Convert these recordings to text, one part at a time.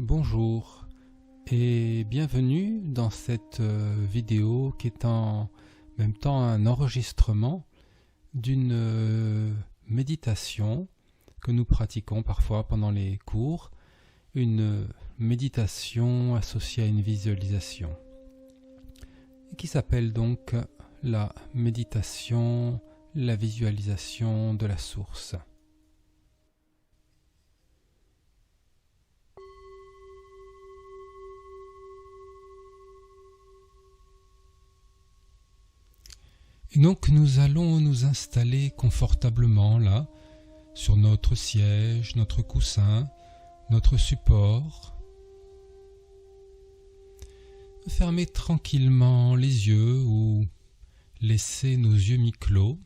Bonjour et bienvenue dans cette vidéo qui est en même temps un enregistrement d'une méditation que nous pratiquons parfois pendant les cours, une méditation associée à une visualisation qui s'appelle donc la méditation, la visualisation de la source. Et donc nous allons nous installer confortablement là, sur notre siège, notre coussin, notre support. Fermer tranquillement les yeux ou laisser nos yeux mi-clos,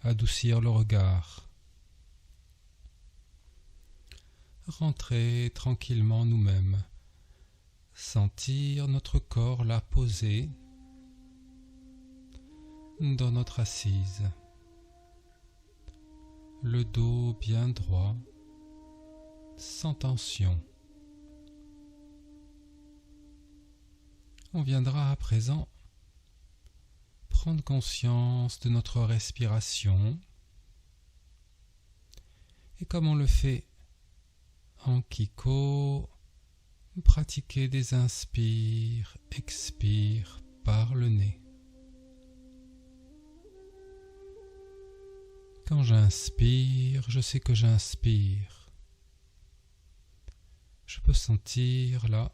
adoucir le regard. Rentrer tranquillement nous-mêmes, sentir notre corps là posé dans notre assise, le dos bien droit, sans tension. On viendra à présent prendre conscience de notre respiration et comme on le fait en Kiko, pratiquer des inspires, expires par le nez. Quand j'inspire, je sais que j'inspire. Je peux sentir là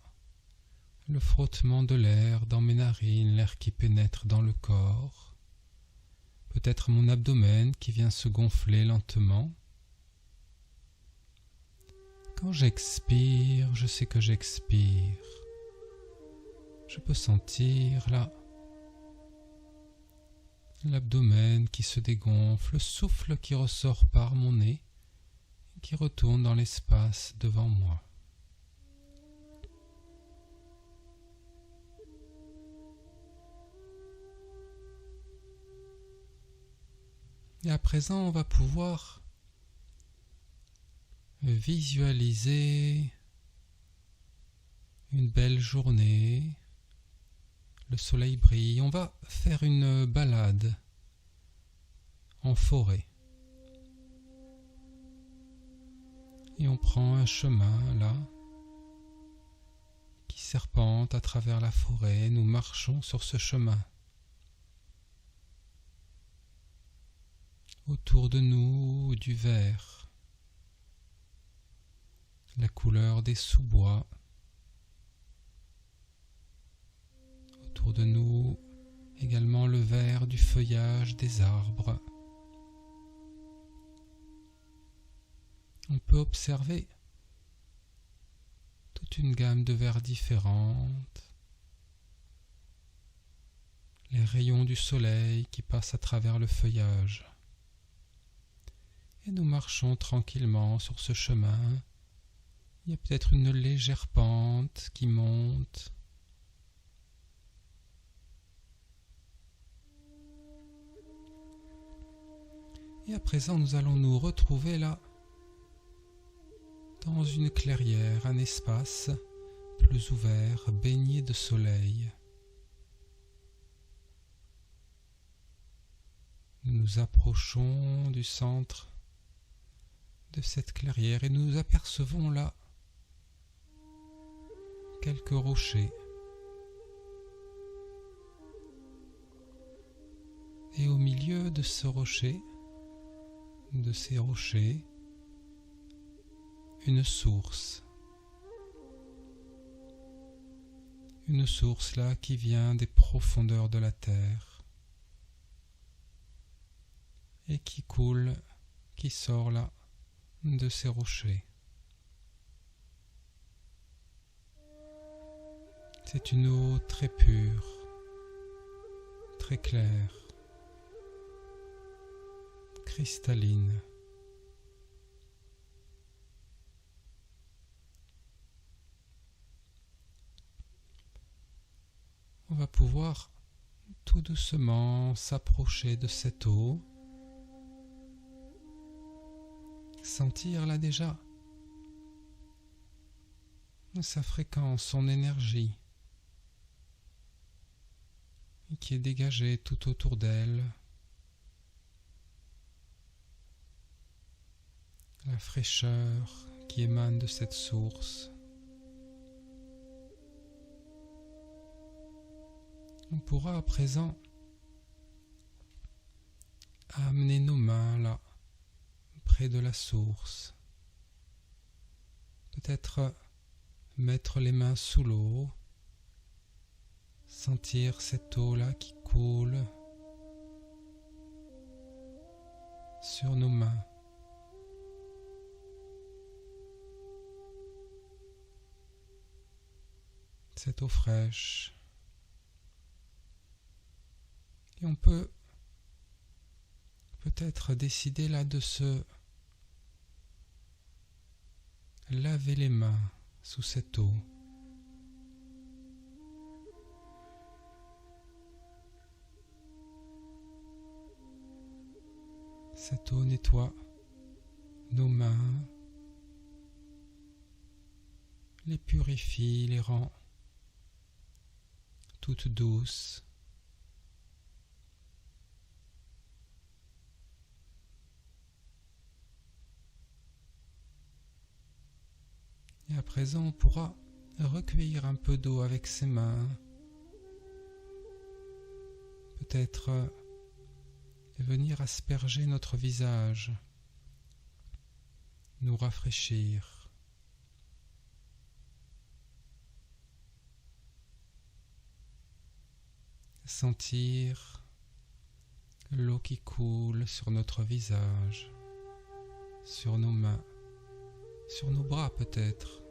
le frottement de l'air dans mes narines, l'air qui pénètre dans le corps. Peut-être mon abdomen qui vient se gonfler lentement. Quand j'expire, je sais que j'expire. Je peux sentir là l'abdomen qui se dégonfle, le souffle qui ressort par mon nez et qui retourne dans l'espace devant moi. Et à présent, on va pouvoir visualiser une belle journée. Le soleil brille. On va faire une balade en forêt. Et on prend un chemin là qui serpente à travers la forêt. Nous marchons sur ce chemin. Autour de nous, du vert, la couleur des sous-bois. Autour de nous, également le vert du feuillage des arbres. On peut observer toute une gamme de verts différentes, les rayons du soleil qui passent à travers le feuillage. Et nous marchons tranquillement sur ce chemin. Il y a peut-être une légère pente qui monte. Et à présent, nous allons nous retrouver là, dans une clairière, un espace plus ouvert, baigné de soleil. Nous nous approchons du centre de cette clairière et nous apercevons là quelques rochers. Et au milieu de ces rochers, une source. Une source là qui vient des profondeurs de la terre et qui coule, qui sort là de ces rochers. C'est une eau très pure, très claire, cristalline. On va pouvoir tout doucement s'approcher de cette eau, sentir là déjà sa fréquence, son énergie, qui est dégagée tout autour d'elle, la fraîcheur qui émane de cette source. On pourra à présent amener nos mains là, près de la source. Peut-être mettre les mains sous l'eau, sentir cette eau-là qui coule sur nos mains. Cette eau fraîche. Et on peut peut-être décider là de se laver les mains sous cette eau. Cette eau nettoie nos mains, les purifie, les rend toutes douces. Et à présent, on pourra recueillir un peu d'eau avec ses mains, peut-être venir asperger notre visage, nous rafraîchir. Sentir l'eau qui coule sur notre visage, sur nos mains, sur nos bras peut-être.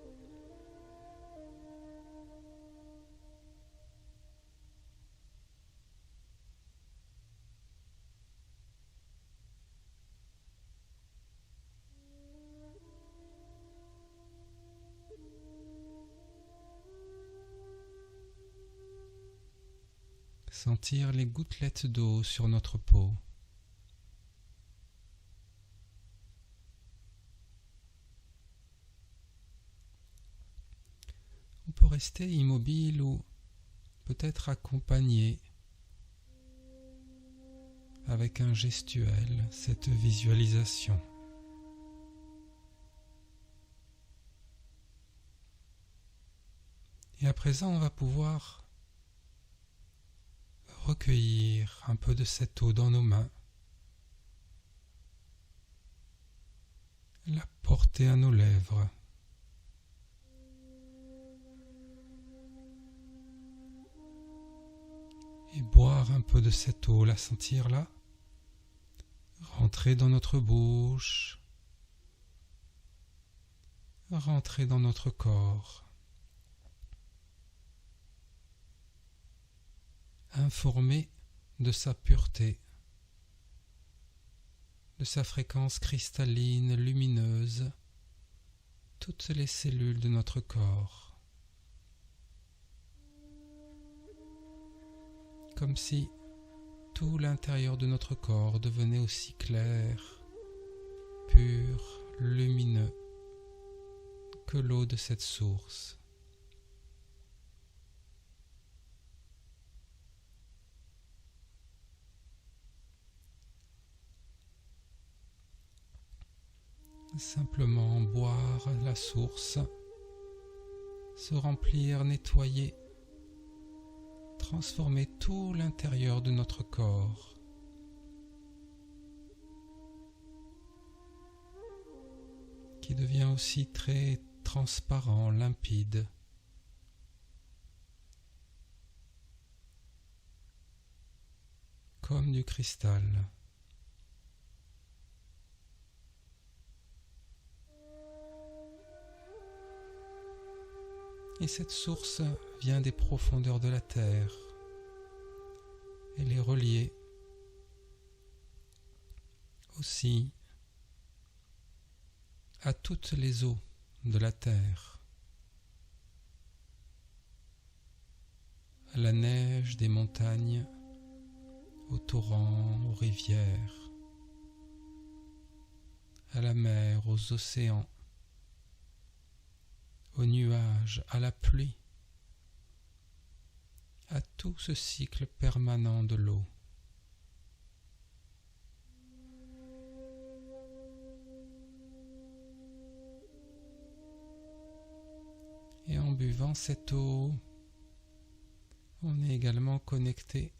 Sentir les gouttelettes d'eau sur notre peau. On peut rester immobile ou peut-être accompagner avec un gestuel cette visualisation. Et à présent, on va pouvoir recueillir un peu de cette eau dans nos mains, la porter à nos lèvres. Et boire un peu de cette eau, la sentir là, rentrer dans notre bouche, rentrer dans notre corps. Informé de sa pureté, de sa fréquence cristalline, lumineuse, toutes les cellules de notre corps. Comme si tout l'intérieur de notre corps devenait aussi clair, pur, lumineux que l'eau de cette source. Simplement boire la source, se remplir, nettoyer, transformer tout l'intérieur de notre corps. Qui devient aussi très transparent, limpide. Comme du cristal. Et cette source vient des profondeurs de la terre. Elle est reliée aussi à toutes les eaux de la terre, à la neige des montagnes, aux torrents, aux rivières, à la mer, aux océans, aux nuages l'orage, à la pluie, à tout ce cycle permanent de l'eau. Et en buvant cette eau, on est également connecté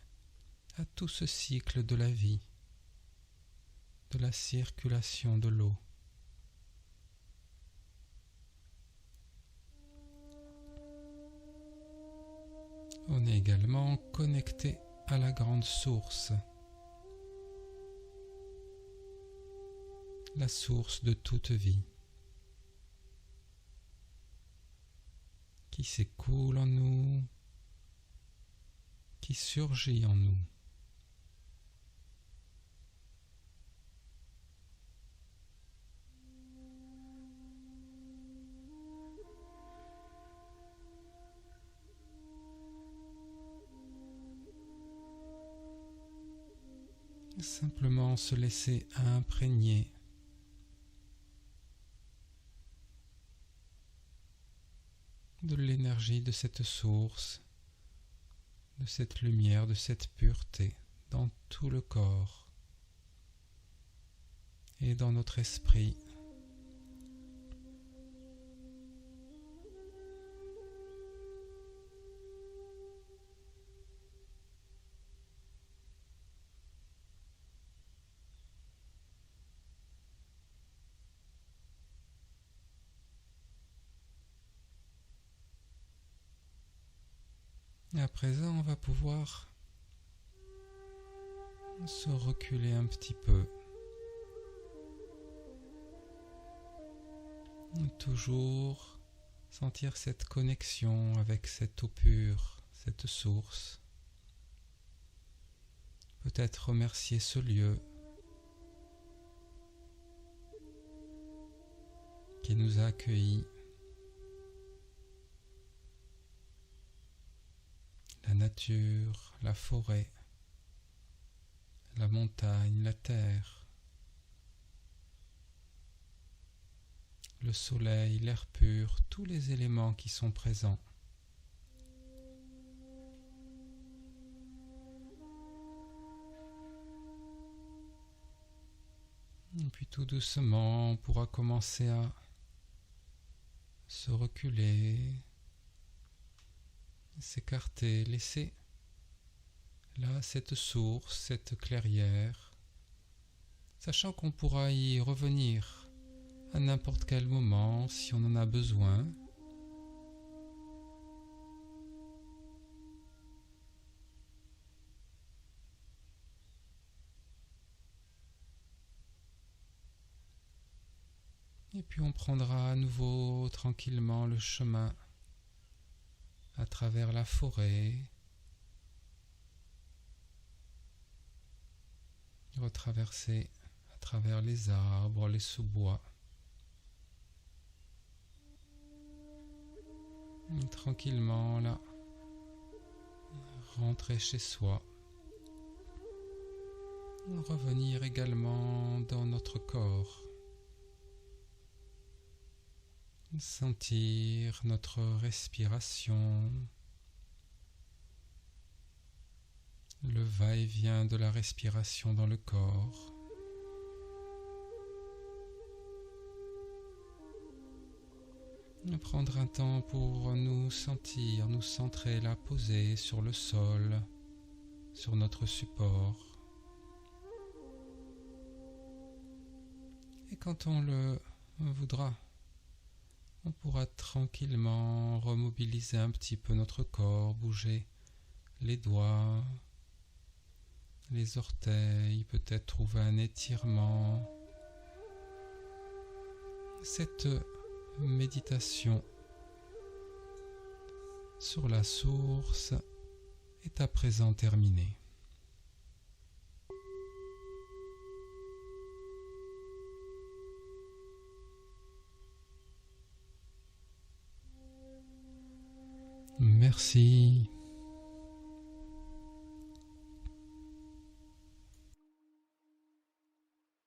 à tout ce cycle de la vie, de la circulation de l'eau. On est également connecté à la grande source, la source de toute vie, qui s'écoule en nous, qui surgit en nous. Simplement se laisser imprégner de l'énergie de cette source, de cette lumière, de cette pureté dans tout le corps et dans notre esprit. Et à présent, on va pouvoir se reculer un petit peu. Toujours sentir cette connexion avec cette eau pure, cette source. Peut-être remercier ce lieu qui nous a accueillis. La nature, la forêt, la montagne, la terre, le soleil, l'air pur, tous les éléments qui sont présents. Et puis tout doucement, on pourra commencer à se reculer, s'écarter, laisser là cette source, cette clairière, sachant qu'on pourra y revenir à n'importe quel moment si on en a besoin. Et puis on prendra à nouveau tranquillement le chemin à travers la forêt, retraverser à travers les arbres, les sous-bois. Et tranquillement là, rentrer chez soi. Revenir également dans notre corps. Sentir notre respiration, le va-et-vient de la respiration dans le corps. Prendre un temps pour nous sentir, nous centrer là, posés sur le sol, sur notre support. Et quand on le voudra, on pourra tranquillement remobiliser un petit peu notre corps, bouger les doigts, les orteils, peut-être trouver un étirement. Cette méditation sur la source est à présent terminée. Merci